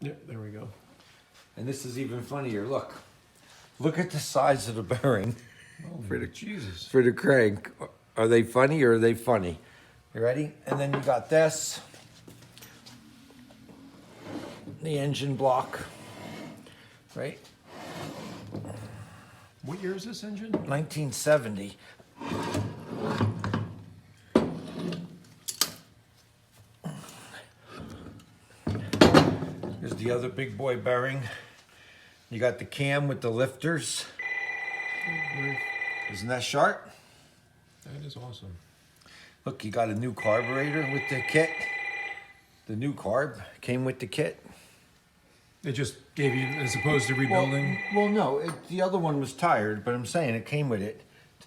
Yeah, there we go. And this is even funnier. Look at the size of the bearing For the Jesus. for the crank. Are they funny or are they funny? You ready? And then you got this, the engine block, right? What year is this engine? 1970. Here's the other big boy bearing. You got the cam with the lifters. Isn't that sharp? That is awesome. Look, you got a new carburetor with the kit. The new carb came with the kit. They just gave you, as opposed to rebuilding. Well, no, the other one was tired, but I'm saying it came with it.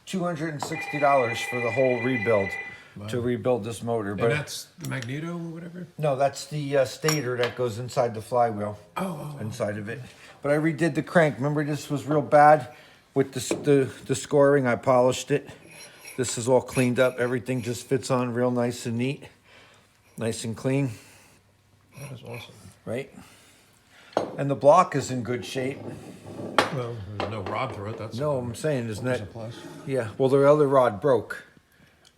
$260 for the whole rebuild to rebuild this motor. And But that's the magneto or whatever? no, that's the stator that goes inside the flywheel. Inside of it. But I redid the crank. Remember, this was real bad with the scoring. I polished it. This is all cleaned up. Everything just fits on real nice and neat, nice and clean. That is awesome. Right? And the block is in good shape. Well, there's no rod through it. That's No, I'm saying, isn't that's that? a plus. Yeah. Well, the other rod broke.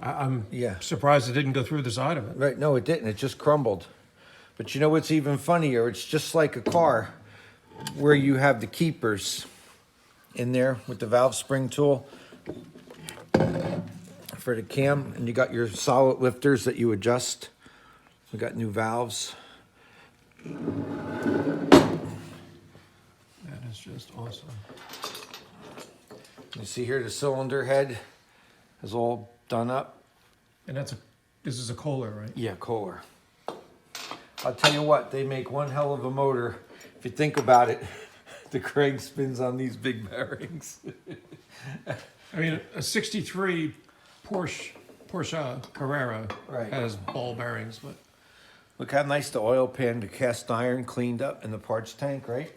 I'm Yeah. surprised it didn't go through the side of it. Right? No, it didn't. It just crumbled. But you know what's even funnier? It's just like a car where you have the keepers in there with the valve spring tool for the cam, and you got your solid lifters that you adjust. We got new valves. That is just awesome. You see here the cylinder head is all done up. And this is a Kohler, right? Yeah, Kohler. I'll tell you what, they make one hell of a motor. If you think about it, the crank spins on these big bearings. I mean, a 63 Porsche Carrera Right. has ball bearings, but Look how nice the oil pan, the cast iron cleaned up in the parts tank, right?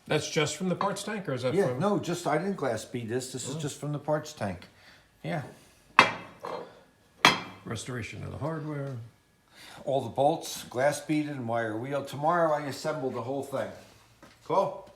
that's just from the parts tank, or is that Yeah, from? no, just I didn't glass bead this. This is just from the parts tank. Yeah. Restoration of the hardware. All the bolts, glass beaded and wire wheel. Tomorrow I assemble the whole thing. Cool?